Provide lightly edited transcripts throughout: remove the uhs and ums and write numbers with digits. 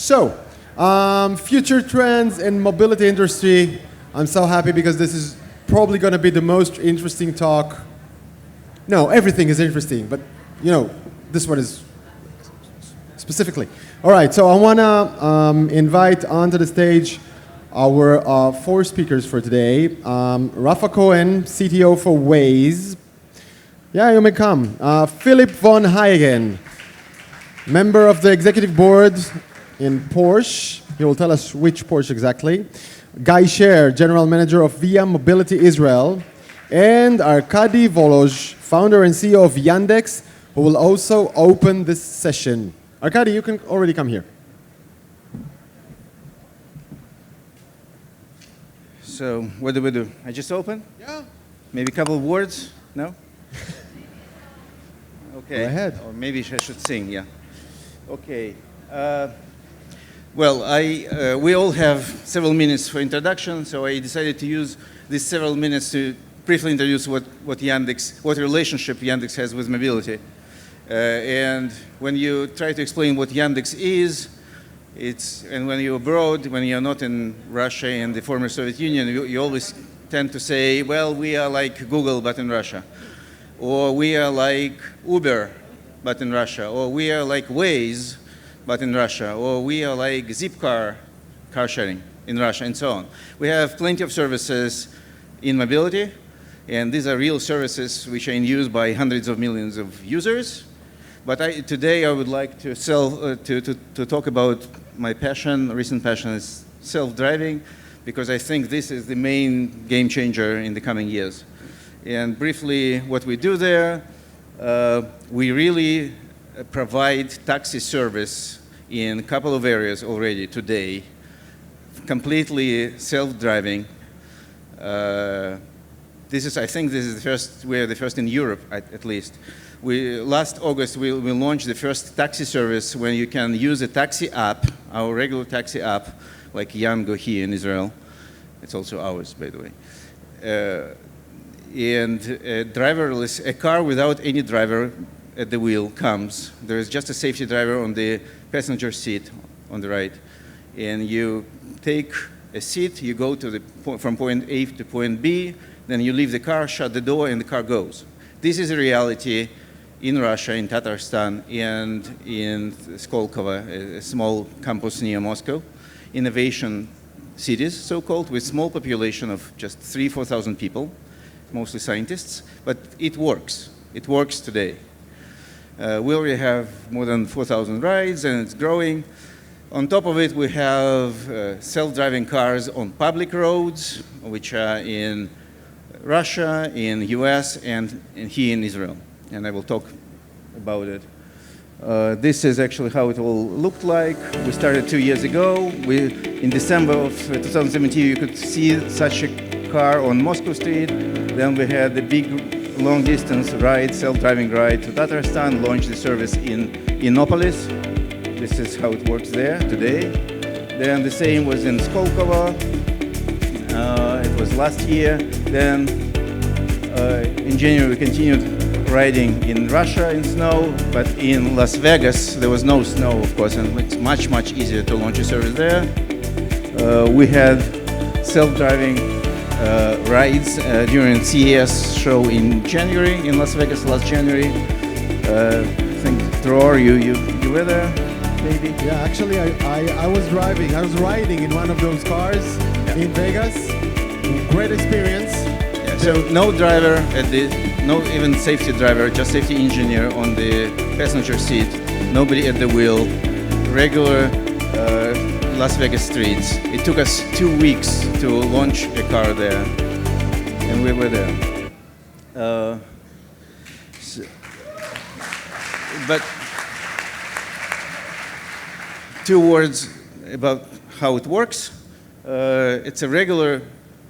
So, future trends in mobility industry. I'm so happy because this is probably going to be the most interesting talk. No, everything is interesting, but this one is specifically. All right, so I want to invite onto the stage our four speakers for today. Rafa Cohen, CTO for Waze. Yeah, you may come. Philip von Huygen, member of the executive board in Porsche. He will tell us which Porsche exactly. Guy Scher, general manager of Via Mobility Israel. And Arkady Volozh, founder and CEO of Yandex, who will also open this session. Arkady, you can already come here. So what do we do? I just open? Yeah. Maybe a couple of words? No? Okay. Go ahead. Or maybe I should sing, yeah. Okay. Well, we all have several minutes for introduction, so I decided to use these several minutes to briefly introduce what relationship Yandex has with mobility. And when you try to explain what Yandex is, and when you're abroad, when you're not in Russia and the former Soviet Union, you always tend to say, well, we are like Google, but in Russia. Or we are like Uber, but in Russia. Or we are like Waze, but in Russia. Or we are like Zipcar, car sharing in Russia, and so on. We have plenty of services in mobility, and these are real services which are in use by hundreds of millions of users. But today I would like to talk about my passion. Recent passion is self-driving, because I think this is the main game changer in the coming years. And briefly, what we do there, we really provide taxi service in a couple of areas already today, completely self-driving. I think this is the first, we're the first in Europe at least. Last August, we launched the first taxi service when you can use a taxi app, our regular taxi app, like Yango here in Israel. It's also ours, by the way. And a car without any driver at the wheel comes. There is just a safety driver on the passenger seat on the right. And you take a seat, you go from point A to point B, then you leave the car, shut the door, and the car goes. This is a reality in Russia, in Tatarstan, and in Skolkovo, a small campus near Moscow. Innovation cities, so-called, with small population of just 4,000 people, mostly scientists, but it works. It works today. We already have more than 4,000 rides, and it's growing. On top of it, we have self-driving cars on public roads, which are in Russia, in the US, and here in Israel. And I will talk about it. This is actually how it all looked like. We started 2 years ago. In December of 2017, you could see such a car on Moscow Street. Then we had the big long-distance ride, self-driving ride to Tatarstan, launched the service in Innopolis. This is how it works there today. Then the same was in Skolkovo. It was last year. Then in January, we continued riding in Russia in snow, but in Las Vegas, there was no snow, of course, and it's much, much easier to launch a service there. We had self-driving rides during CES show in January, in Las Vegas last January. I think, Dror, you were there, maybe? Yeah, actually, I was driving. I was riding in one of those cars in Vegas. Great experience. Yeah, so no driver no even safety driver, just safety engineer on the passenger seat, nobody at the wheel, regular Las Vegas streets. It took us 2 weeks to launch a car there, and we were there. But 2 words about how it works. It's a regular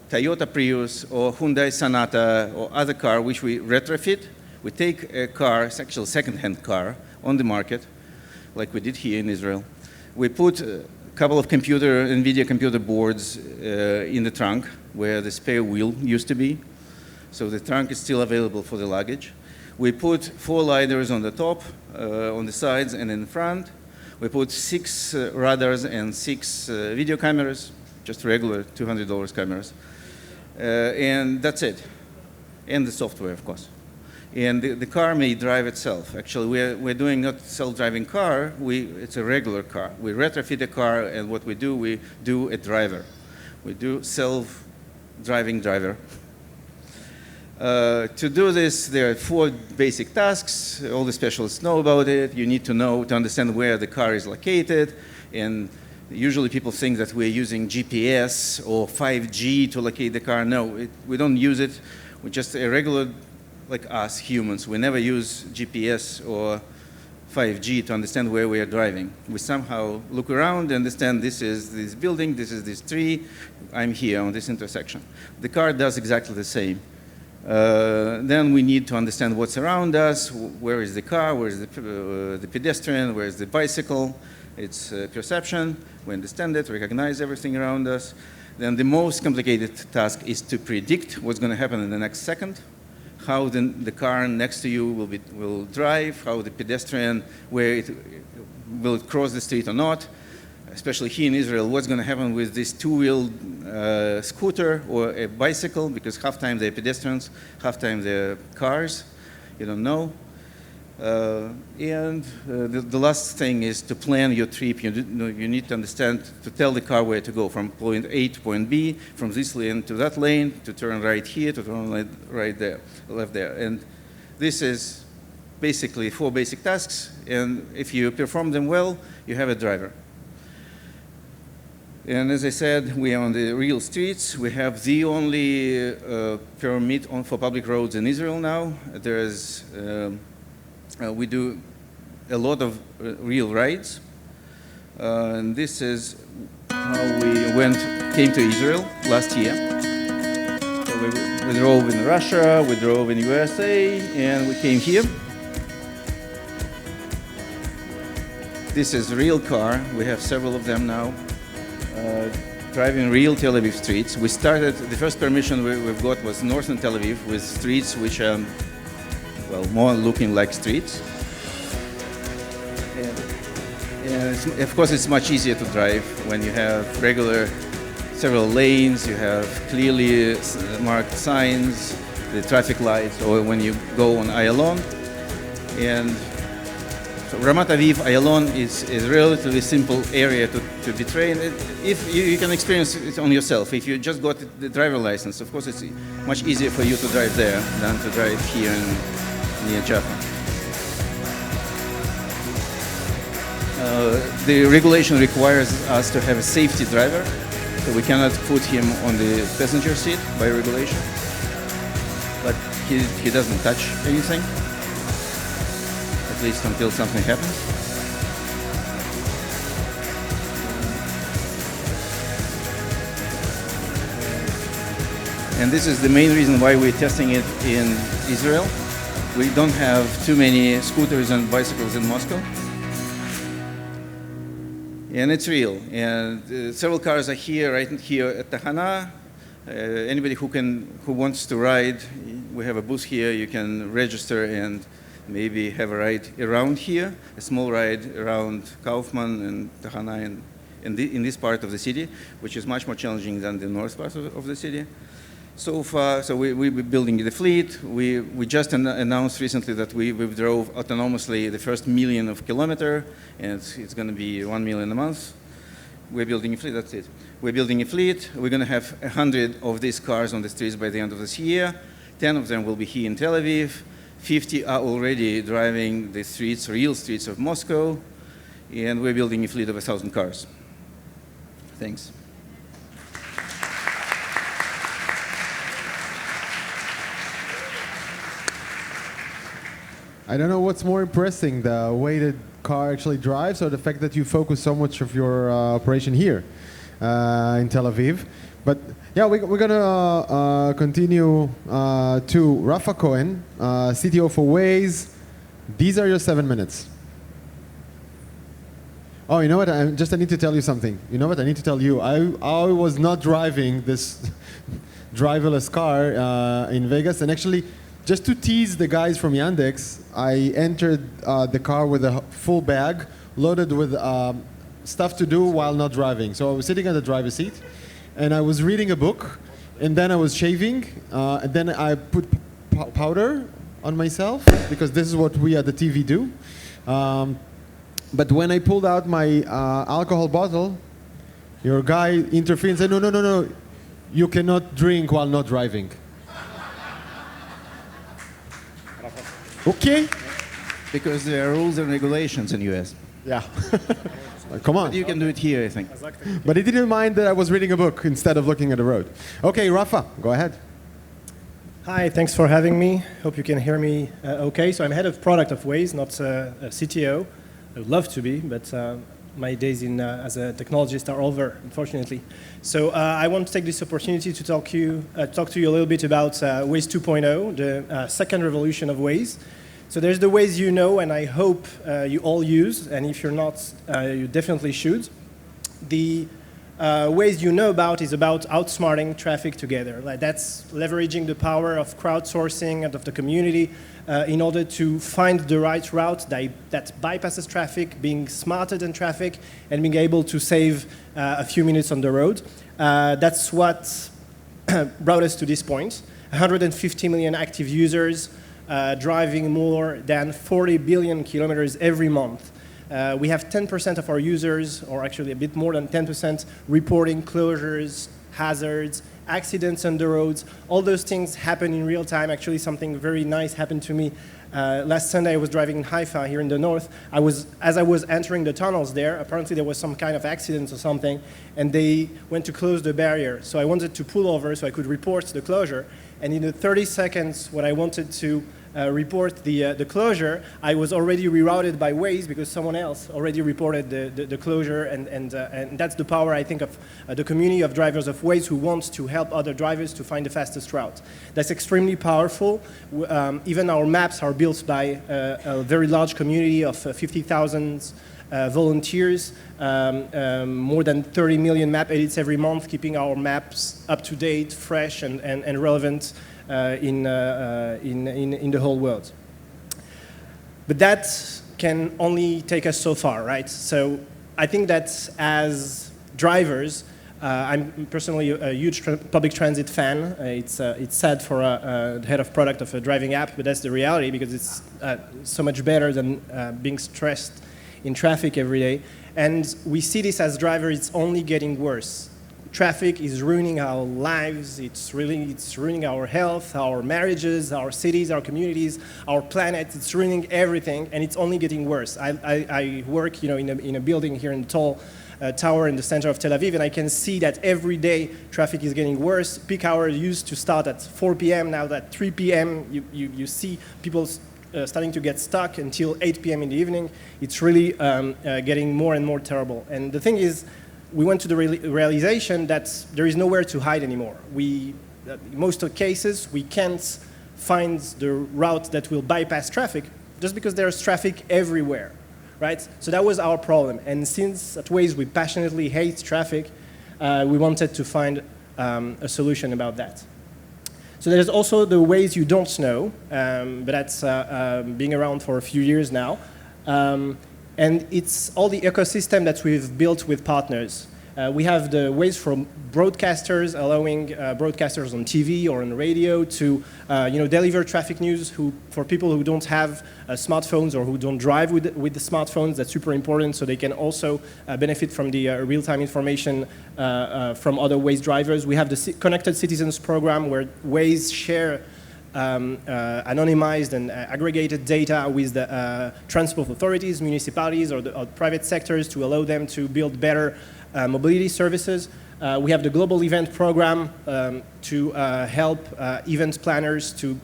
Toyota Prius or Hyundai Sonata or other car which we retrofit. We take a car, it's actually a second-hand car, on the market, like we did here in Israel. We put a couple of NVIDIA computer boards in the trunk where the spare wheel used to be. So the trunk is still available for the luggage. We put 4 lidars on the top, on the sides, and in front. We put 6 radars and 6 video cameras, just regular $200 cameras. And that's it. And the software, of course. And the car may drive itself. Actually, we're doing not self-driving car, it's a regular car. We retrofit a car, and what we do a driver. We do self-driving driver. To do this, there are 4 basic tasks. All the specialists know about it. You need to understand where the car is located. And usually people think that we're using GPS or 5G to locate the car. No, we don't use it. We're just a regular, like us humans. We never use GPS or 5G to understand where we are driving. We somehow look around and understand this is this building, this is this tree, I'm here on this intersection. The car does exactly the same. Then we need to understand what's around us, where is the car, where is the pedestrian, where is the bicycle. It's perception, we understand it, recognize everything around us. Then the most complicated task is to predict what's going to happen in the next second, how the car next to you will drive, how the pedestrian, will it cross the street or not. Especially here in Israel, what's going to happen with this 2-wheeled scooter or a bicycle, because half time they're pedestrians, half time they're cars. You don't know. The last thing is to plan your trip. You need to understand, to tell the car where to go, from point A to point B, from this lane to that lane, to turn right here, to turn right there, left there. And this is basically 4 basic tasks, and if you perform them well, you have a driver. And as I said, we are on the real streets. We have the only permit for public roads in Israel now. We do a lot of real rides. And this is how we came to Israel last year. So we drove in Russia, we drove in USA, and we came here. This is a real car. We have several of them now. Driving real Tel Aviv streets. We started, the first permission we've got was northern Tel Aviv with streets which are, well, more looking like streets. And of course, it's much easier to drive when you have several lanes, you have clearly marked signs, the traffic lights, or when you go on Ayalon. And so Ramat Aviv, Ayalon is a relatively simple area to be trained. If you can experience it on yourself. If you just got the driver license, of course, it's much easier for you to drive there than to drive here near Jaffa. The regulation requires us to have a safety driver, so we cannot put him on the passenger seat by regulation. But he doesn't touch anything, at least until something happens. And this is the main reason why we're testing it in Israel. We don't have too many scooters and bicycles in Moscow. And it's real. And several cars are here, right here at Tahana. Anybody who wants to ride, we have a booth here. You can register and maybe have a ride around here, a small ride around Kaufman and Tahana in this part of the city, which is much more challenging than the north part of the city. So far, we're building the fleet. We just announced recently that we drove autonomously the first 1 million of kilometers, and it's going to be 1 million a month. We're building a fleet, that's it. We're building a fleet. We're going to have 100 of these cars on the streets by the end of this year. 10 of them will be here in Tel Aviv. 50 are already driving the streets, real streets of Moscow. And we're building a fleet of 1,000 cars. Thanks. I don't know what's more impressive, the way the car actually drives or the fact that you focus so much of your operation here in Tel Aviv. But yeah, we're going to continue to Rafa Cohen, CTO for Waze. These are your 7 minutes. Oh, you know what? I need to tell you something. You know what? I need to tell you. I was not driving this driverless car in Vegas, and actually, just to tease the guys from Yandex, I entered the car with a full bag loaded with stuff to do while not driving. So I was sitting at the driver's seat, and I was reading a book, and then I was shaving, and then I put powder on myself, because this is what we at the TV do. But when I pulled out my alcohol bottle, your guy intervened and said, no, no, no, no, you cannot drink while not driving. Okay? Because there are rules and regulations in US. Yeah. Come on. But you can do it here, I think. But he didn't mind that I was reading a book instead of looking at the road. Okay, Rafa, go ahead. Hi, thanks for having me. Hope you can hear me okay. So I'm head of product of Waze, not a CTO. I would love to be, but my days as a technologist are over, unfortunately. So I want to take this opportunity to talk to you a little bit about Waze 2.0, the second revolution of Waze. So there's the Waze you know, and I hope you all use, and if you're not, you definitely should. The Waze you know about is about outsmarting traffic together. Like that's leveraging the power of crowdsourcing and of the community in order to find the right route that bypasses traffic, being smarter than traffic, and being able to save a few minutes on the road. That's what brought us to this point. 150 million active users, driving more than 40 billion kilometers every month. We have 10% of our users, or actually a bit more than 10%, reporting closures, hazards, accidents on the roads. All those things happen in real time. Actually, something very nice happened to me. Last Sunday, I was driving in Haifa here in the north. As I was entering the tunnels there, apparently there was some kind of accident or something, and they went to close the barrier. So I wanted to pull over so I could report the closure. And in the 30 seconds when I wanted to report the closure, I was already rerouted by Waze because someone else already reported the closure, and that's the power, I think, of the community of drivers of Waze who wants to help other drivers to find the fastest route. That's extremely powerful. Even our maps are built by a very large community of 50,000 volunteers, more than 30 million map edits every month, keeping our maps up to date, fresh, and relevant in the whole world. But that can only take us so far, right? So I think that as drivers, I'm personally a huge public transit fan. It's sad for the head of product of a driving app, but that's the reality because it's so much better than being stressed in traffic every day. And we see this as drivers, it's only getting worse. Traffic is ruining our lives, it's ruining our health, our marriages, our cities, our communities, our planet. It's ruining everything, and it's only getting worse. I work, in a building here in the tall tower in the center of Tel Aviv, and I can see that every day traffic is getting worse. Peak hour used to start at 4 p.m. Now at 3 p.m. you see people starting to get stuck until 8 p.m. in the evening. It's really getting more and more terrible. And the thing is, we went to the realization that there is nowhere to hide anymore. In most of the cases, we can't find the route that will bypass traffic just because there's traffic everywhere, right? So that was our problem. And since at Waze we passionately hate traffic, we wanted to find a solution about that. So there's also the Waze you don't know, but that's being around for a few years now. And it's all the ecosystem that we've built with partners. We have the Waze for broadcasters, allowing broadcasters on TV or on radio to deliver traffic news for people who don't have smartphones or who don't drive with the smartphones. That's super important, so they can also benefit from the real-time information from other Waze drivers. We have the Connected Citizens program where Waze share anonymized and aggregated data with the transport authorities, municipalities, or private sectors to allow them to build better mobility services. We have the Global Event Program to help event planners to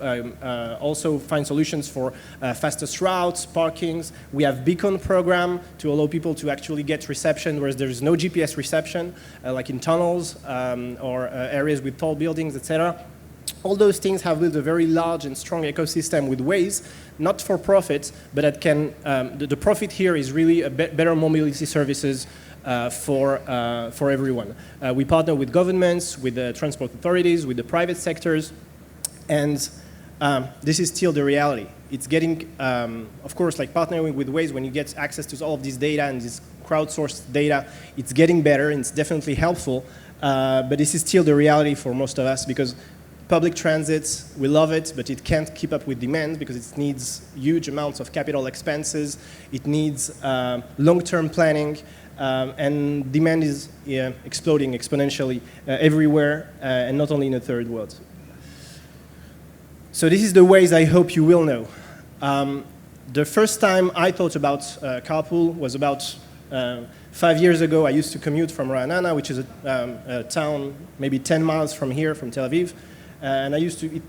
also find solutions for fastest routes, parkings. We have Beacon Program to allow people to actually get reception where there's no GPS reception, like in tunnels or areas with tall buildings, etc. All those things have built a very large and strong ecosystem with Waze, not for profit, but that can, the profit here is really a better mobility services for everyone. We partner with governments, with the transport authorities, with the private sectors, and this is still the reality. it's getting, of course, like partnering with Waze, when you get access to all of this data and this crowdsourced data, it's getting better and it's definitely helpful. But this is still the reality for most of us because public transit, we love it, but it can't keep up with demand because it needs huge amounts of capital expenses. It needs long-term planning, and demand is exploding exponentially everywhere, and not only in the third world. So this is the ways I hope you will know. The first time I thought about carpool was about 5 years ago. I used to commute from Ra'anana, which is a town maybe 10 miles from here, from Tel Aviv. And I used to,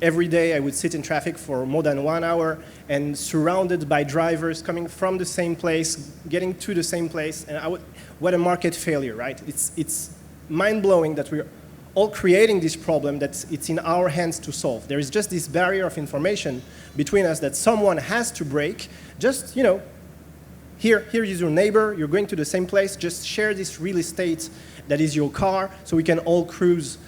every day I would sit in traffic for more than 1 hour and surrounded by drivers coming from the same place, getting to the same place. And what a market failure, right? It's mind-blowing that we're all creating this problem that it's in our hands to solve. There is just this barrier of information between us that someone has to break. Just, here is your neighbor, you're going to the same place, just share this real estate that is your car so we can all cruise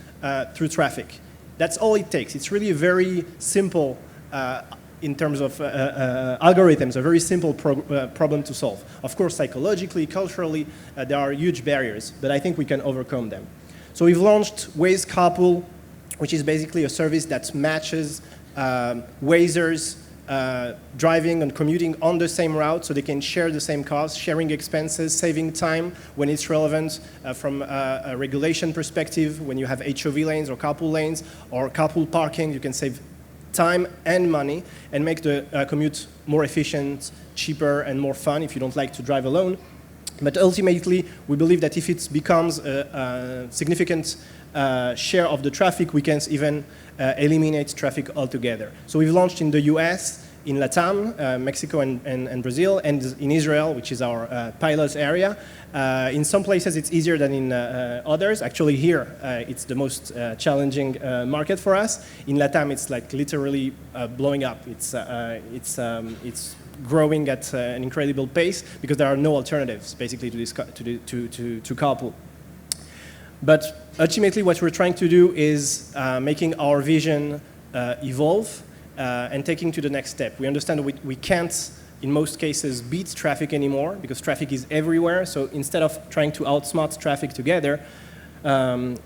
through traffic. That's all it takes. It's really a very simple, in terms of algorithms, a very simple problem to solve. Of course, psychologically, culturally, there are huge barriers, but I think we can overcome them. So we've launched Waze Carpool, which is basically a service that matches Wazers driving and commuting on the same route so they can share the same cars, sharing expenses, saving time when it's relevant from a regulation perspective. When you have HOV lanes or carpool parking, you can save time and money and make the commute more efficient, cheaper, and more fun if you don't like to drive alone. But ultimately, we believe that if it becomes a significant share of the traffic, we can even eliminate traffic altogether. So we've launched in the US, in LATAM, Mexico and Brazil, and in Israel, which is our pilot area. In some places, it's easier than in others. Actually, here, it's the most challenging market for us. In LATAM, it's like literally blowing up. It's growing at an incredible pace because there are no alternatives, basically, to carpool. But ultimately, what we're trying to do is making our vision evolve and taking to the next step. We understand that we can't, in most cases, beat traffic anymore because traffic is everywhere. So instead of trying to outsmart traffic together,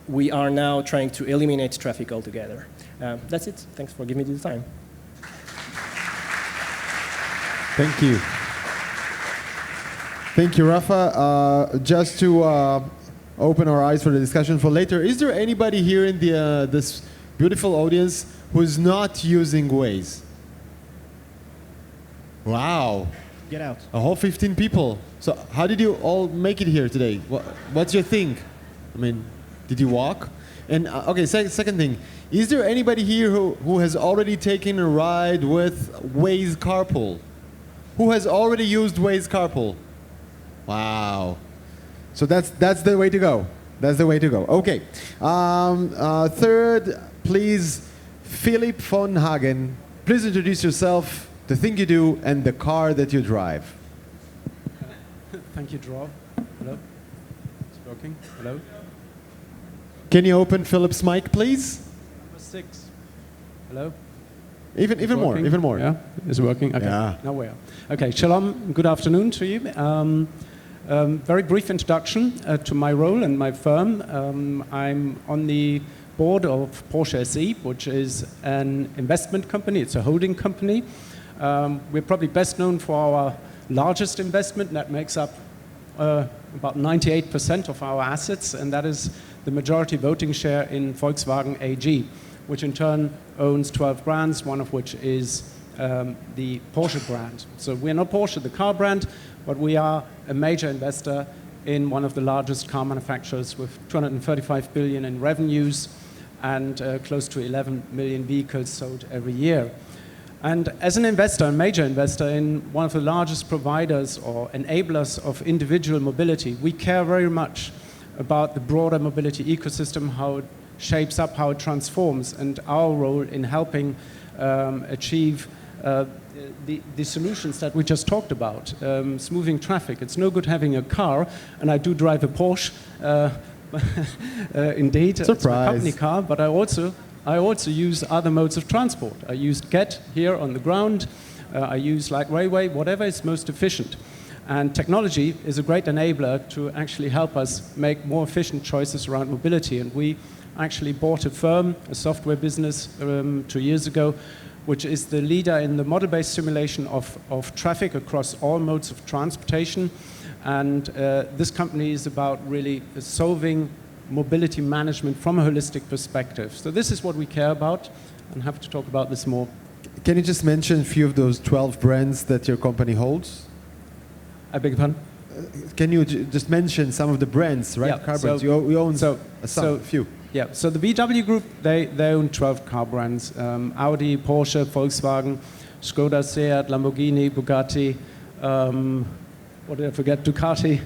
we are now trying to eliminate traffic altogether. That's it. Thanks for giving me the time. Thank you. Thank you, Rafa. Just to open our eyes for the discussion for later, is there anybody here in this beautiful audience who is not using Waze? Wow. Get out. A whole 15 people. So how did you all make it here today? What's your thing? I mean, did you walk? And okay, second thing, is there anybody here who has already taken a ride with Waze Carpool? Who has already used Waze Carpool? Wow. So that's the way to go. That's the way to go. Okay. Third, please, Philip von Hagen. Please introduce yourself, the thing you do, and the car that you drive. Thank you, Drov. Hello. It's working. Hello. Can you open Philip's mic, please? Number 6. Hello. Even more. Yeah, it's working. Okay. Yeah. Now we are. Okay. Shalom. Good afternoon to you. Very brief introduction to my role and my firm. I'm on the board of Porsche SE, which is an investment company. It's a holding company. We're probably best known for our largest investment that makes up about 98% of our assets, and that is the majority voting share in Volkswagen AG, which in turn owns 12 brands, one of which is the Porsche brand. So we're not Porsche, the car brand, but we are a major investor in one of the largest car manufacturers with 235 billion in revenues and close to 11 million vehicles sold every year. And as an investor, a major investor in one of the largest providers or enablers of individual mobility, we care very much about the broader mobility ecosystem, how it shapes up, how it transforms, and our role in helping achieve the solutions that we just talked about. Smoothing traffic. It's no good having a car, and I do drive a Porsche, indeed. Surprise. It's my company car, but I also I also use other modes of transport. I use GET here on the ground. I use like railway, whatever is most efficient. And technology is a great enabler to actually help us make more efficient choices around mobility. And we actually bought a firm, a software business 2 years ago, which is the leader in the model-based simulation of traffic across all modes of transportation. And this company is about really solving mobility management from a holistic perspective. So this is what we care about, and have to talk about this more. Can you just mention a few of those 12 brands that your company holds? I beg your pardon? Can you just mention some of the brands, right? Yeah, Car brands. You own a few. Yeah, so the VW Group, they own 12 car brands. Audi, Porsche, Volkswagen, Skoda, Seat, Lamborghini, Bugatti, what did I forget? Ducati.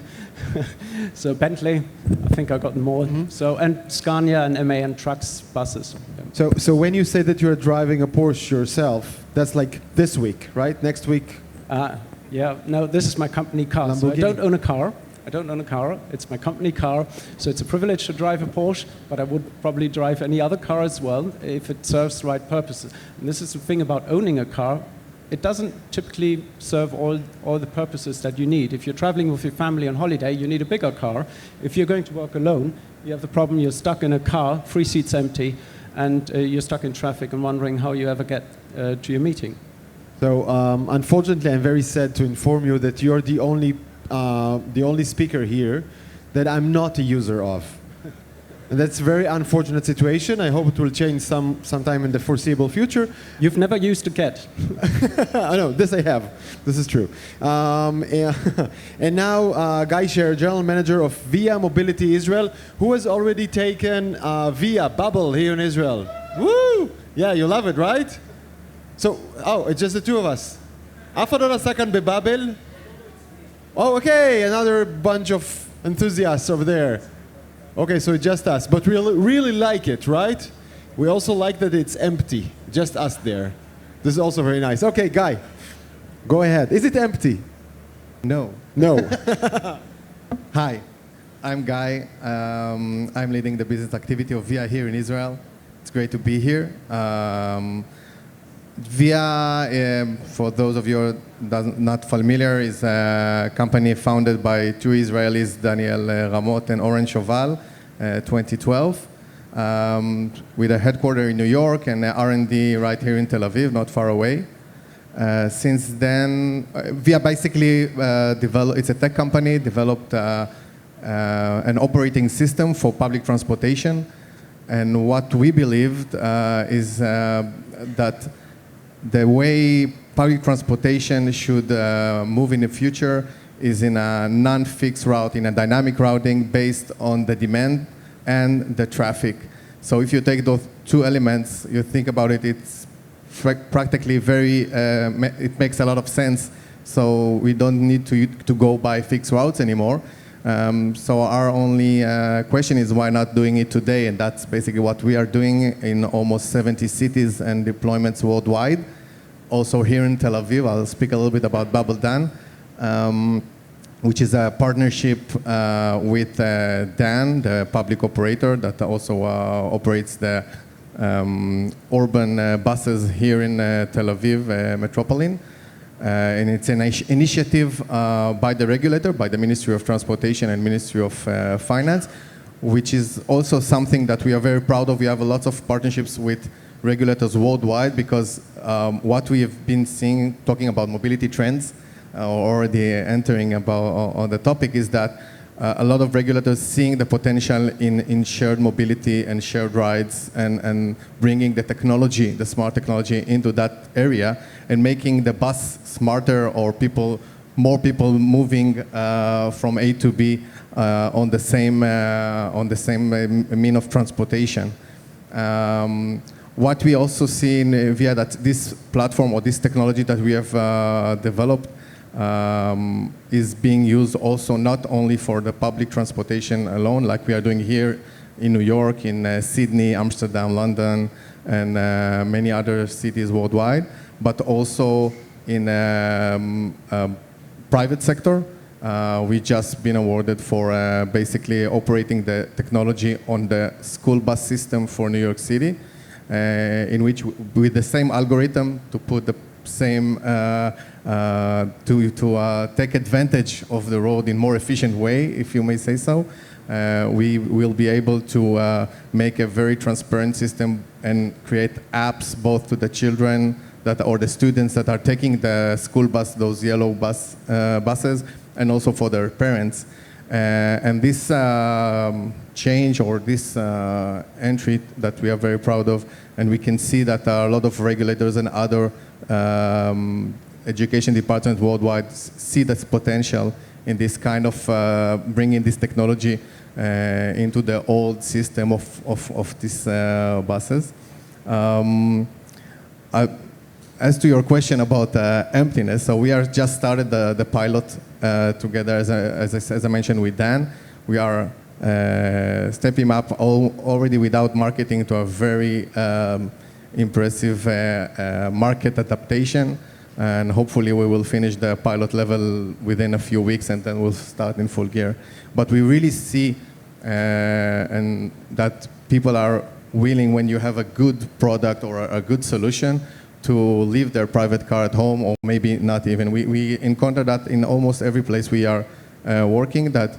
So Bentley, I think I got more. Mm-hmm. So, and Scania and MAN trucks, buses. Yeah. So when you say that you're driving a Porsche yourself, that's like this week, right? Next week? Yeah, no, this is my company car. So I don't own a car. I don't own a car. It's my company car. So it's a privilege to drive a Porsche, but I would probably drive any other car as well if it serves the right purposes. And this is the thing about owning a car. It doesn't typically serve all the purposes that you need. If you're traveling with your family on holiday, you need a bigger car. If you're going to work alone, you have the problem you're stuck in a car, 3 seats empty, and you're stuck in traffic and wondering how you ever get to your meeting. So unfortunately, I'm very sad to inform you that you're the only speaker here that I'm not a user of. And that's a very unfortunate situation. I hope it will change sometime in the foreseeable future. You've never used a GET. I know, this I have. This is true. And now, Guy Scher, General Manager of Via Mobility Israel, who has already taken Via Bubble here in Israel. Woo! Yeah, you love it, right? So, it's just the two of us. אף אחד לא נסע כאן בבאבל? Oh, okay, another bunch of enthusiasts over there. Okay, so it's just us, but we really like it, right? We also like that it's empty, just us there. This is also very nice. Okay, Guy, go ahead. Is it empty? No. No. Hi, I'm Guy. I'm leading the business activity of VIA here in Israel. It's great to be here. VIA, for those of you not familiar, is a company founded by two Israelis, Daniel Ramot and Oren Shoval, 2012, with a headquarters in New York and R&D right here in Tel Aviv, not far away. Since then, VIA basically it's a tech company, developed an operating system for public transportation. And what we believed is that the way public transportation should move in the future is in a non-fixed route, in a dynamic routing based on the demand and the traffic. So if you take those two elements, you think about it, it's practically it makes a lot of sense. So we don't need to go by fixed routes anymore. So our only question is why not doing it today? And that's basically what we are doing in almost 70 cities and deployments worldwide. Also here in Tel Aviv, I'll speak a little bit about Bubble Dan, which is a partnership with Dan, the public operator that also operates the urban buses here in Tel Aviv metropolitan. And it's an initiative by the regulator, by the Ministry of Transportation and Ministry of Finance, which is also something that we are very proud of. We have lots of partnerships with regulators worldwide because what we have been seeing, talking about mobility trends, already entering on the topic, is that a lot of regulators seeing the potential in shared mobility and shared rides and bringing the technology, the smart technology into that area and making the bus smarter or more people moving from A to B on the same mean of transportation. What we also see in VIA that this platform or this technology that we have developed is being used also not only for the public transportation alone, like we are doing here in New York, in Sydney, Amsterdam, London, and many other cities worldwide, but also in private sector. We just been awarded for basically operating the technology on the school bus system for New York City. in which with the same algorithm to put the same to take advantage of the road in more efficient way, if you may say so. We will be able to make a very transparent system and create apps both to the children or the students that are taking the school bus, those yellow buses, and also for their parents. And this change or this entry that we are very proud of, and we can see that a lot of regulators and other education departments worldwide see this potential in this kind of bringing this technology into the old system of these buses. As to your question about emptiness, so we are just started the pilot together, as I mentioned, with Dan. We are stepping up already without marketing to a very impressive market adaptation. And hopefully we will finish the pilot level within a few weeks, and then we'll start in full gear. But we really see and that people are willing, when you have a good product or a good solution, to leave their private car at home, or maybe not even. We encounter that in almost every place we are working, that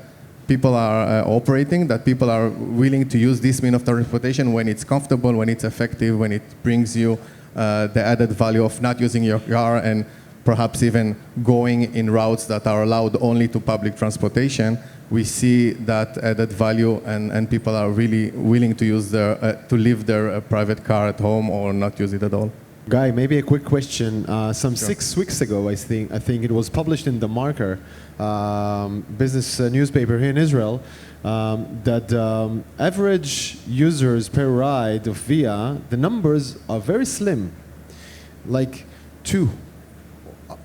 people are operating, that people are willing to use this mean of transportation when it's comfortable, when it's effective, when it brings you the added value of not using your car and perhaps even going in routes that are allowed only to public transportation. We see that added value, and people are really willing to use to leave their private car at home or not use it at all. Guy, maybe a quick question. Some 6 weeks ago, I think it was published in The Marker, business newspaper here in Israel, that average users per ride of Via, the numbers are very slim, like 2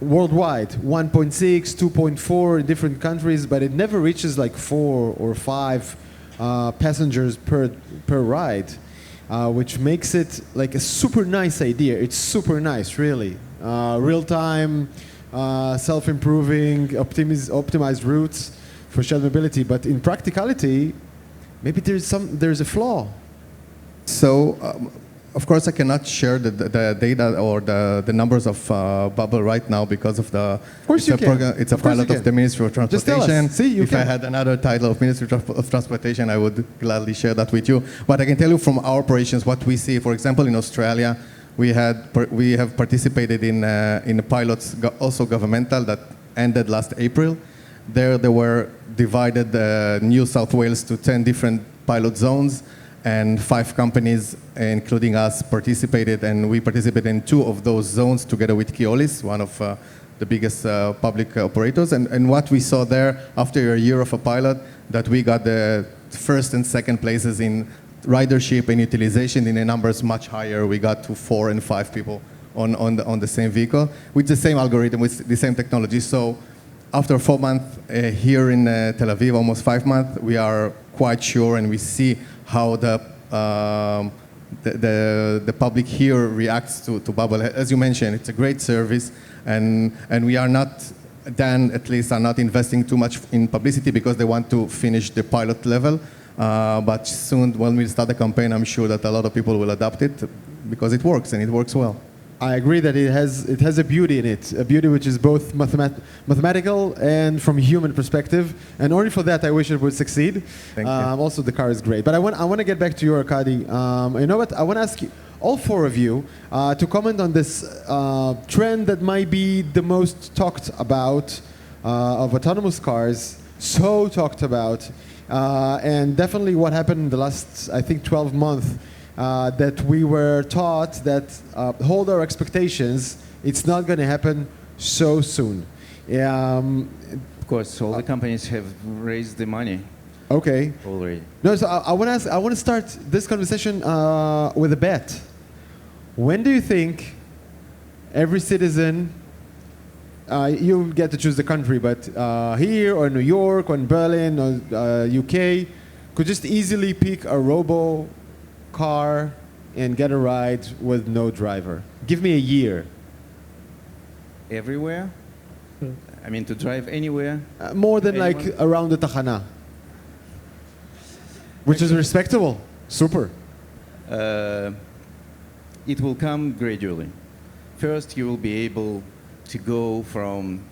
worldwide, 1.6, 2.4 in different countries, but it never reaches like 4 or 5 passengers per ride. Which makes it like a super nice idea. It's super nice, really. Real-time, self-improving, optimized routes for shared mobility. But in practicality, maybe there's a flaw. So, of course, I cannot share the data or the numbers of Bubble right now because of the. Of course you can. It's a pilot of the Ministry of Transportation. Just tell us. See, if I had another title of Ministry of Transportation, I would gladly share that with you. But I can tell you from our operations what we see. For example, in Australia, we have participated in pilots, also governmental, that ended last April. There they were divided New South Wales to 10 different pilot zones. And 5 companies, including us, participated, and we participated in 2 of those zones together with Keolis, one of the biggest public operators. And what we saw there, after a year of a pilot, that we got the first and second places in ridership and utilization in the numbers much higher. We got to 4 and 5 people on the same vehicle with the same algorithm, with the same technology. So after 4 months here in Tel Aviv, almost 5 months, we are quite sure, and we see how the public here reacts to Bubble. As you mentioned, it's a great service, and we are not, Dan at least, are not investing too much in publicity because they want to finish the pilot level. But soon, when we start the campaign, I'm sure that a lot of people will adopt it because it works, and it works well. I agree that it has a beauty in it, a beauty which is both mathematical and from a human perspective. And only for that, I wish it would succeed. Thank you. Also, the car is great. But I want to get back to you, Arkady. You know what? I want to ask you, all 4 of you, to comment on this trend that might be the most talked about of autonomous cars, so talked about, and definitely what happened in the last, I think, 12 months. That we were taught that hold our expectations, it's not going to happen so soon. Of course, all the companies have raised the money. Okay. Already. No, so I want to start this conversation with a bet. When do you think every citizen, you get to choose the country, but here or New York or in Berlin or UK, could just easily pick a robo car and get a ride with no driver? Give me a year. Everywhere? I mean, to drive anywhere? More than Anyone? like around the Tachana. Which is respectable. Super. it will come gradually. First, you will be able to go from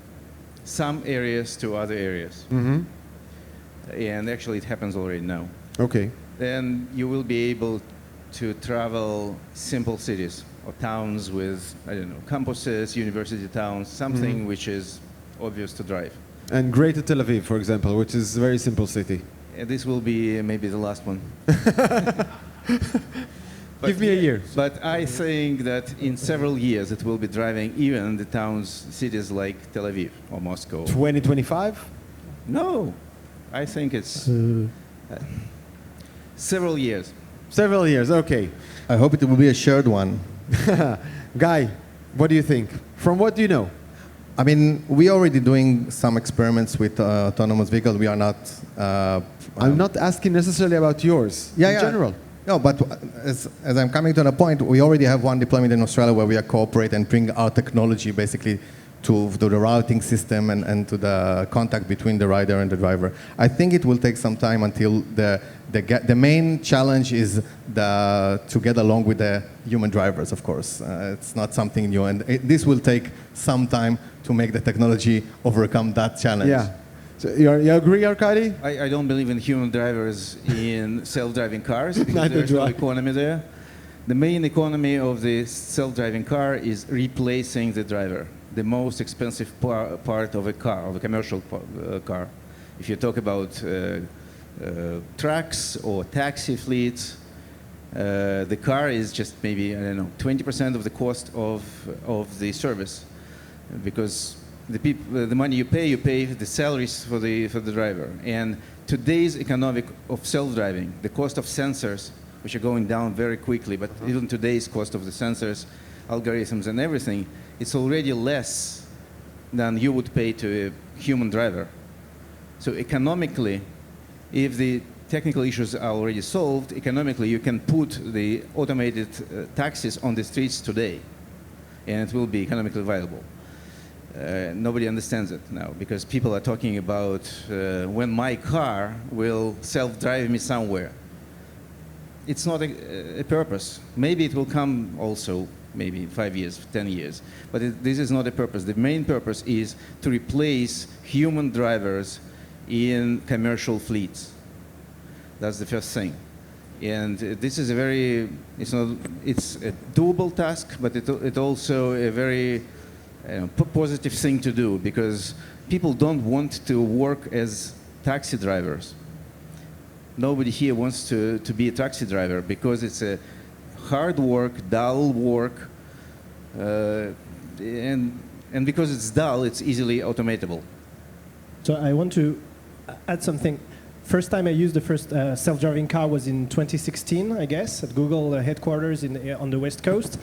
some areas to other areas. And actually, it happens already now. Okay. Then you will be able to travel simple cities or towns with, I don't know, campuses, university towns, something which is obvious to drive. And Greater Tel Aviv, for example, which is a very simple city. And this will be maybe the last one. Give me a year. But I think that in several years it will be driving even the towns, cities like Tel Aviv or Moscow. 2025? No, I think it's several years. Several years, okay. I hope it will be a shared one. Guy, what do you think? From what do you know? I mean, we're already doing some experiments with autonomous vehicles. We are not... I'm not asking necessarily about yours, in general. No, but as I'm coming to the point, we already have one deployment in Australia where we are cooperate and bring our technology basically to the routing system and to the contact between the rider and the driver. I think it will take some time until the main challenge is to get along with the human drivers, of course. It's not something new, and this will take some time to make the technology overcome that challenge. Yeah. So you agree, Arkady? I don't believe in human drivers in self-driving cars because Neither there's do no I. economy there. The main economy of the self-driving car is replacing the driver, the most expensive part of a car, of a commercial car. If you talk about trucks or taxi fleets, the car is just maybe, I don't know, 20% of the cost of the service, because the money you pay the salaries for the driver. And today's economic of self-driving, the cost of sensors, which are going down very quickly, but even today's cost of the sensors, algorithms and everything, it's already less than you would pay to a human driver. So economically, if the technical issues are already solved, economically you can put the automated taxis on the streets today, and it will be economically viable. Nobody understands it now because people are talking about when my car will self-drive me somewhere. It's not a purpose. Maybe it will come also, maybe in 5 years, 10 years. But this is not a purpose. The main purpose is to replace human drivers in commercial fleets. That's the first thing. And this is it's a doable task, but it's also a very positive thing to do because people don't want to work as taxi drivers. Nobody here wants to be a taxi driver because it's a hard work, dull work, and because it's dull, it's easily automatable. So I want to add something. First time I used the first self-driving car was in 2016, I guess, at Google headquarters on the West Coast.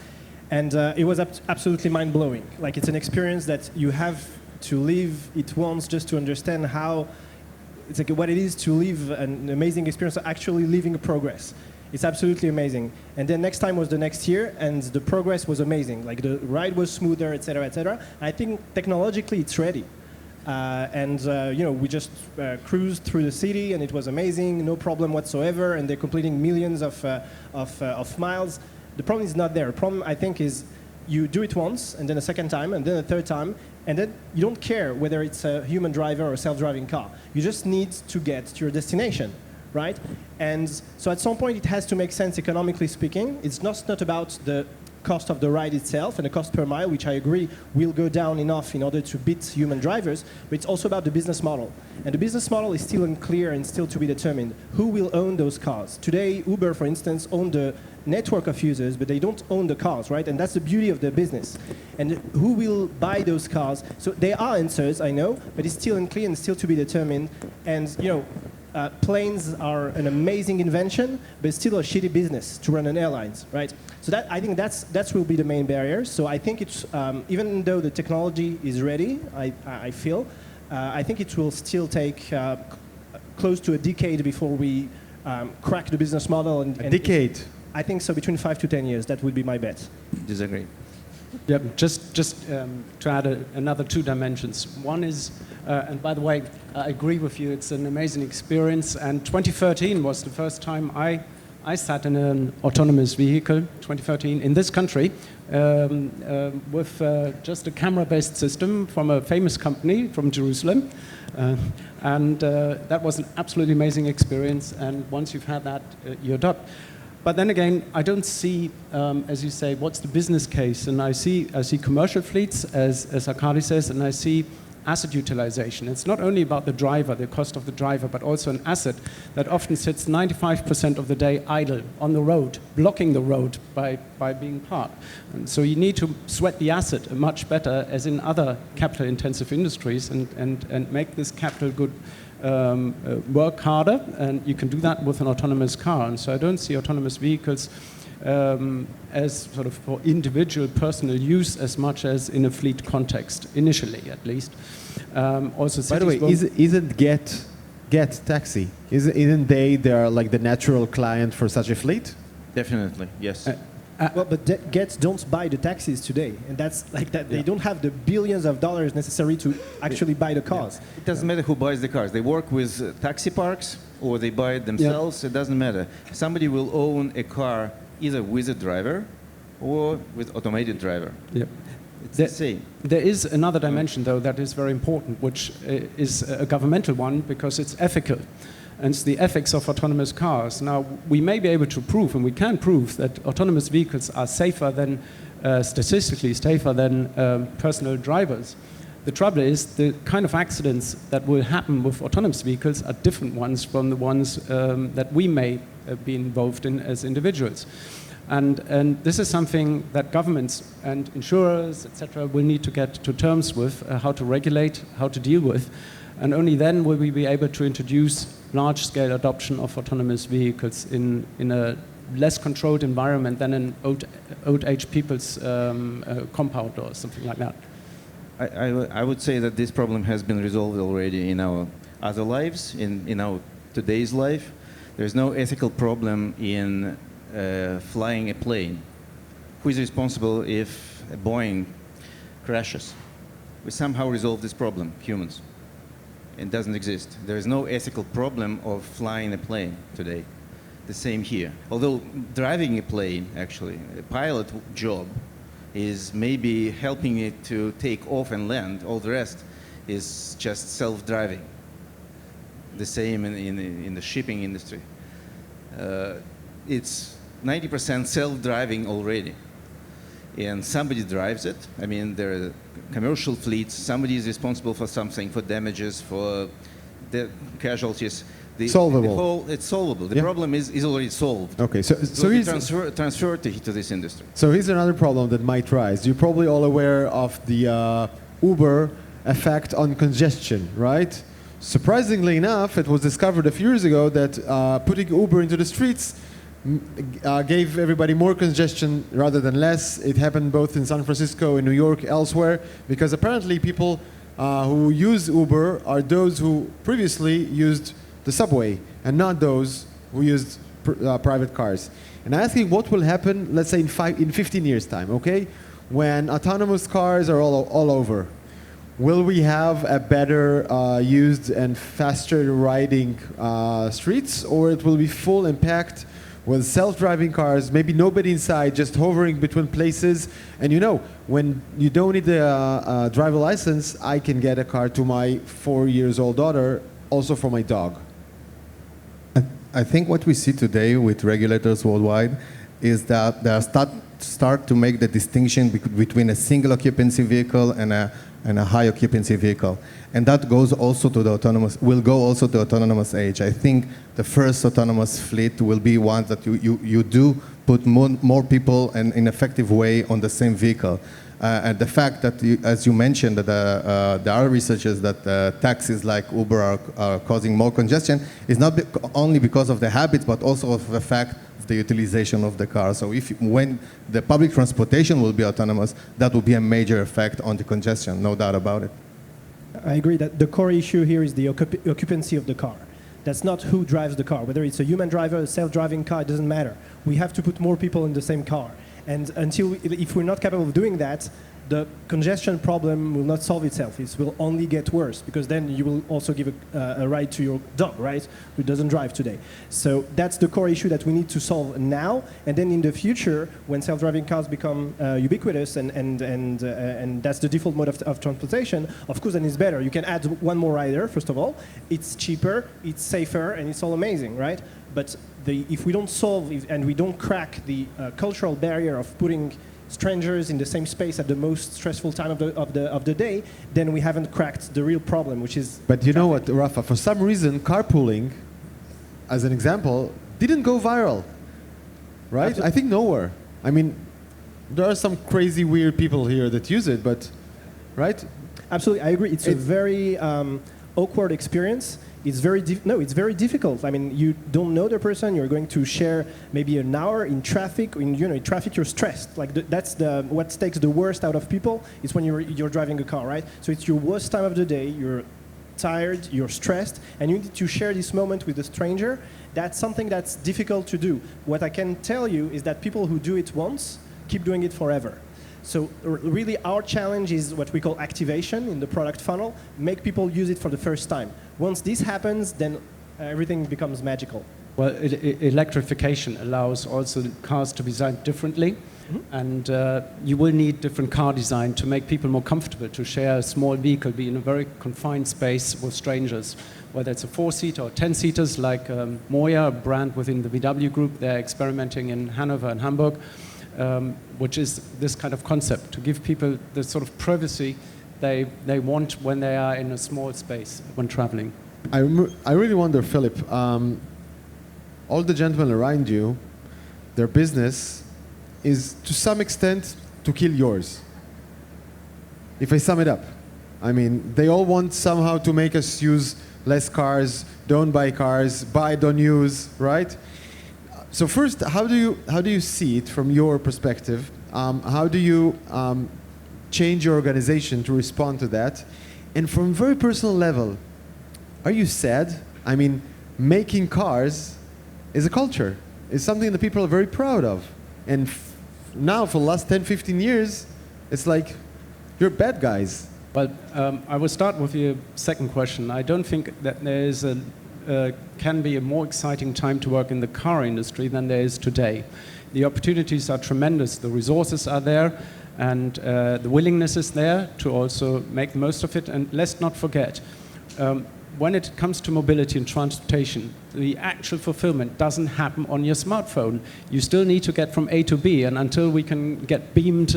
And it was absolutely mind-blowing. Like, it's an experience that you have to live it once just to understand how, it's like what it is to live an amazing experience of actually living a progress. It's absolutely amazing. And then next time was the next year, and the progress was amazing. Like, the ride was smoother, et cetera, et cetera. I think technologically it's ready. We just cruised through the city, and it was amazing, no problem whatsoever, and they're completing millions of miles. The problem is not there. The problem, I think, is you do it once, and then a second time, and then a third time, and then you don't care whether it's a human driver or a self-driving car. You just need to get to your destination, right? And so at some point, it has to make sense economically speaking. It's not about the cost of the ride itself and the cost per mile, which I agree will go down enough in order to beat human drivers, but it's also about the business model. And the business model is still unclear and still to be determined. Who will own those cars? Today, Uber, for instance, own the network of users, but they don't own the cars, right? And that's the beauty of their business. And who will buy those cars? So there are answers, I know, but it's still unclear and still to be determined. And, planes are an amazing invention, but it's still a shitty business to run an airlines, right? So I think that will be the main barrier. So I think it's, even though the technology is ready, I feel, I think it will still take close to a decade before we crack the business model. And a decade? I think so, between 5 to 10 years. That would be my bet. Disagree. Yeah, just to add another 2 dimensions. One is, and by the way, I agree with you, it's an amazing experience. And 2013 was the first time I I sat in an autonomous vehicle, 2013, in this country, with just a camera-based system from a famous company from Jerusalem. And that was an absolutely amazing experience. And once you've had that, you're done. But then again, I don't see, as you say, what's the business case? And I see commercial fleets, as Arkady says, and I see asset utilization. It's not only about the driver, the cost of the driver, but also an asset that often sits 95% of the day idle on the road, blocking the road by being parked. And so you need to sweat the asset much better, as in other capital-intensive industries, and make this capital good work harder, and you can do that with an autonomous car. And so I don't see autonomous vehicles as sort of for individual personal use as much as in a fleet context, initially at least. Also, by the way, isn't Get taxi? Isn't they are like the natural client for such a fleet? Definitely, yes. Well, but Get don't buy the taxis today, and that's like that. They don't have the billions of dollars necessary to actually buy the cars. It doesn't matter who buys the cars. They work with taxi parks or they buy it themselves. It doesn't matter. Somebody will own a car either with a driver or with automated driver. Yeah. It's the same. There is another dimension, though, that is very important, which is a governmental one, because it's ethical. And it's the ethics of autonomous cars. Now, we may be able to prove, and we can prove, that autonomous vehicles are safer than, statistically safer than personal drivers. The trouble is, the kind of accidents that will happen with autonomous vehicles are different ones from the ones that we may be involved in as individuals. And this is something that governments and insurers, etc., will need to get to terms with, how to regulate, how to deal with. And only then will we be able to introduce large-scale adoption of autonomous vehicles in a less controlled environment than an old-age people's compound or something like that. I would say that this problem has been resolved already in our other lives, in our today's life. There's no ethical problem in flying a plane. Who is responsible if a Boeing crashes? We somehow resolve this problem, humans. It doesn't exist. There is no ethical problem of flying a plane today. The same here. Although driving a plane, actually, a pilot job is maybe helping it to take off and land. All the rest is just self-driving. The same in the shipping industry. It's 90% self-driving already. And somebody drives it. I mean, there are commercial fleets. Somebody is responsible for something, for damages, for the casualties. Solvable. It's solvable. The problem is already solved. Okay, so here's transferred to this industry. So here's another problem that might rise. You're probably all aware of the Uber effect on congestion, right? Surprisingly enough, it was discovered a few years ago that putting Uber into the streets gave everybody more congestion rather than less. It happened both in San Francisco, in New York, elsewhere, because apparently people who use Uber are those who previously used the subway and not those who used private cars. And I think what will happen, let's say in 15 years' time, okay, when autonomous cars are all over. Will we have a better used and faster riding streets, or it will be full impact with self-driving cars, maybe nobody inside, just hovering between places? And you know, when you don't need a driver license, I can get a car to my 4-year-old daughter, also for my dog. I think what we see today with regulators worldwide is that they start to make the distinction between a single occupancy vehicle and a high occupancy vehicle. And that goes also to the will go also to autonomous age. I think the first autonomous fleet will be one that you do put more people in an effective way on the same vehicle. And the fact that, as you mentioned, that there are researchers that taxis like Uber are causing more congestion is not only because of the habits, but also of the fact of the utilization of the car. So when the public transportation will be autonomous, that will be a major effect on the congestion, no doubt about it. I agree that the core issue here is the occupancy of the car. That's not who drives the car. Whether it's a human driver, a self-driving car, it doesn't matter. We have to put more people in the same car. And if we're not capable of doing that, the congestion problem will not solve itself. It will only get worse, because then you will also give a ride to your dog, right, who doesn't drive today. So that's the core issue that we need to solve now. And then in the future, when self-driving cars become ubiquitous and that's the default mode of transportation, of course, then it's better. You can add one more rider, first of all. It's cheaper, it's safer, and it's all amazing, right? But if we don't solve and we don't crack the cultural barrier of putting strangers in the same space at the most stressful time of the day, then we haven't cracked the real problem, which is... But you know what, Rafa, for some reason, carpooling, as an example, didn't go viral, right? Absolutely. I think nowhere. I mean, there are some crazy, weird people here that use it, but, right? Absolutely, I agree. It's a very awkward experience. It's very it's very difficult. I mean, you don't know the person. You're going to share maybe an hour in traffic. In traffic, you're stressed. Like that's what takes the worst out of people is when you're driving a car, right? So it's your worst time of the day. You're tired. You're stressed, and you need to share this moment with a stranger. That's something that's difficult to do. What I can tell you is that people who do it once keep doing it forever. So really our challenge is what we call activation in the product funnel, make people use it for the first time. Once this happens, then everything becomes magical. Well, electrification allows also cars to be designed differently, and you will need different car design to make people more comfortable to share a small vehicle, be in a very confined space with strangers. Whether it's a 4-seater or 10-seaters like Moya, a brand within the VW group, they're experimenting in Hanover and Hamburg. Which is this kind of concept, to give people the sort of privacy they want when they are in a small space when traveling. I really wonder, Philip, all the gentlemen around you, their business is to some extent to kill yours. If I sum it up, I mean, they all want somehow to make us use less cars, don't buy cars, buy, don't use, right? So first, how do you see it from your perspective? How do you change your organization to respond to that? And from a very personal level, are you sad? I mean, making cars is a culture. It's something that people are very proud of. And now, for the last 10, 15 years, it's like, you're bad guys. Well, I will start with your second question. I don't think that there is can be a more exciting time to work in the car industry than there is today. The opportunities are tremendous, the resources are there, and the willingness is there to also make the most of it. And let's not forget, when it comes to mobility and transportation, the actual fulfillment doesn't happen on your smartphone. You still need to get from A to B, and until we can get beamed,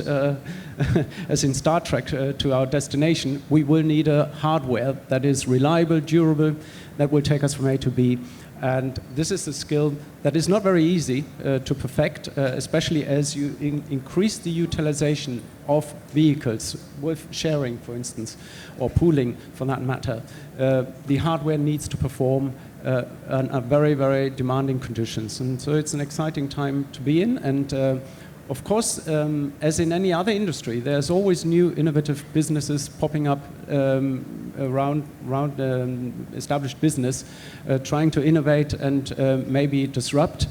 as in Star Trek, to our destination, we will need a hardware that is reliable, durable, that will take us from A to B. And this is a skill that is not very easy to perfect, especially as you increase the utilization of vehicles with sharing, for instance, or pooling for that matter. The hardware needs to perform under very, very demanding conditions. And so it's an exciting time to be in. And of course, as in any other industry, there's always new innovative businesses popping up around established business, trying to innovate and maybe disrupt.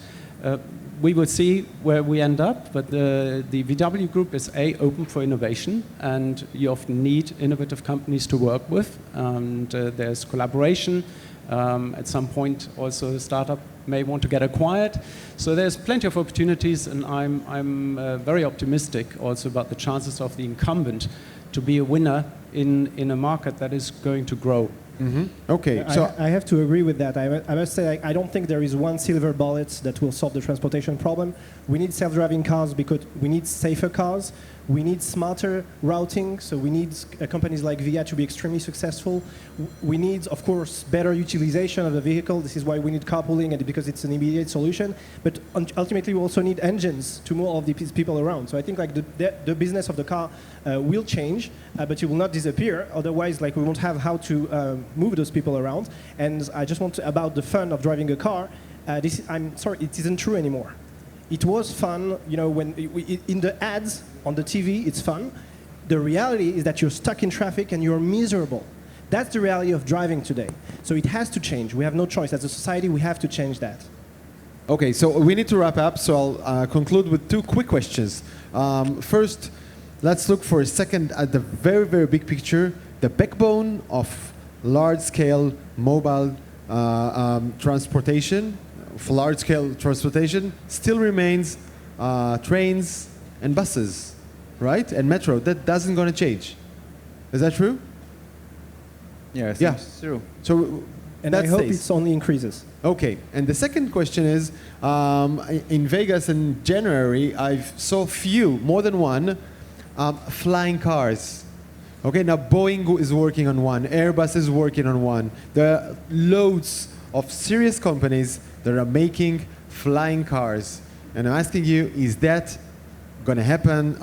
We will see where we end up, but the VW Group is open for innovation, and you often need innovative companies to work with, and there's collaboration. At some point, also a startup may want to get acquired. So there's plenty of opportunities, and I'm very optimistic also about the chances of the incumbent to be a winner in a market that is going to grow. Mm-hmm. Okay, so I have to agree with that. I must say I don't think there is one silver bullet that will solve the transportation problem. We need self-driving cars because we need safer cars. We need smarter routing, so we need companies like VIA to be extremely successful. We need, of course, better utilization of the vehicle. This is why we need carpooling, and because it's an immediate solution. But ultimately, we also need engines to move all of these people around. So I think like the business of the car will change, but it will not disappear. Otherwise, like we won't have how to move those people around. And I just want to, about the fun of driving a car. I'm sorry, it isn't true anymore. It was fun, you know, when in the ads on the TV, it's fun. The reality is that you're stuck in traffic and you're miserable. That's the reality of driving today. So it has to change. We have no choice. As a society, we have to change that. okay, so we need to wrap up, so I'll conclude with two quick questions. First, let's look for a second at the very, very big picture. The backbone of large-scale mobile transportation, for large-scale transportation, still remains trains and buses, right? And metro. That doesn't going to change. Is that true? Yeah, I think Yeah. it's true. So And that I hope stays. it only increases. Okay, and the second question is, in Vegas in January, I saw more than one, flying cars. Okay, now Boeing is working on one, Airbus is working on one. There are loads of serious companies that are making flying cars. And I'm asking you, is that going to happen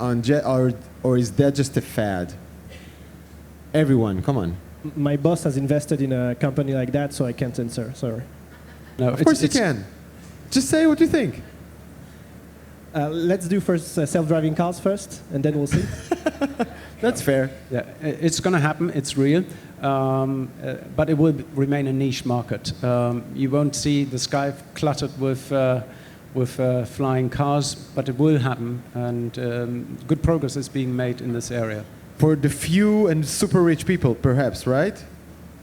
or is that just a fad? Everyone, come on. My boss has invested in a company like that, so I can't answer. Sorry. No, Of course you can. Just say what you think. Let's do first self-driving cars first, and then we'll see. That's fair. Yeah, it's going to happen. It's real, but it will remain a niche market. You won't see the sky cluttered with flying cars, but it will happen, and good progress is being made in this area. For the few and super rich people, perhaps, right?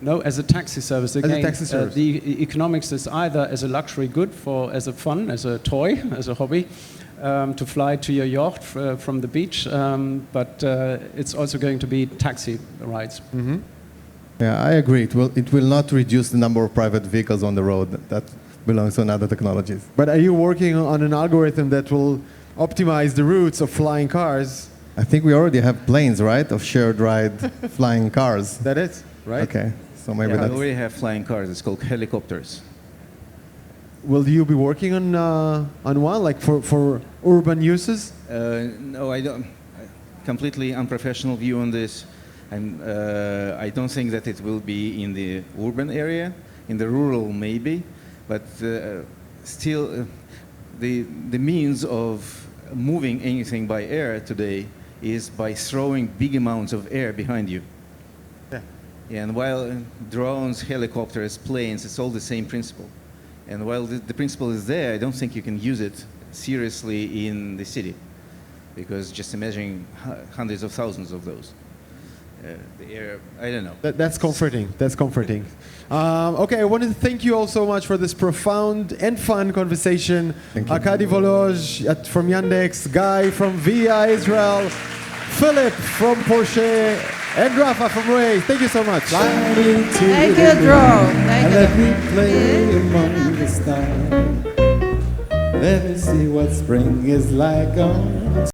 No, as a taxi service again. taxi service. The economics is either as a luxury good, as a fun, as a toy, as a hobby, to fly to your yacht from the beach, but it's also going to be taxi rides. Mm-hmm. Yeah, I agree. It will not reduce the number of private vehicles on the road. That belongs to other technologies. But are you working on an algorithm that will optimize the routes of flying cars? I think we already have planes, right, of shared ride flying cars. That it, right? Okay, so maybe Yeah, we that's... already have flying cars. It's called helicopters. Will you be working on one, like for urban uses? No, I don't. Completely unprofessional view on this. I don't think that it will be in the urban area. In the rural, maybe, but still, the means of moving anything by air today is by throwing big amounts of air behind you. Yeah. And while drones, helicopters, planes, it's all the same principle. And while the principle is there, I don't think you can use it seriously in the city, because just imagine hundreds of thousands of those. The air, I don't know. That's comforting. That's comforting. Okay, I wanted to thank you all so much for this profound and fun conversation. Thank you. Arkady Volozh from Yandex, Guy from VIA Israel, Philip from Porsche, and Rafa from Waze. Thank you so much. Thank you, Drew. Thank you. Let me play among the stars. Let me see what spring is like on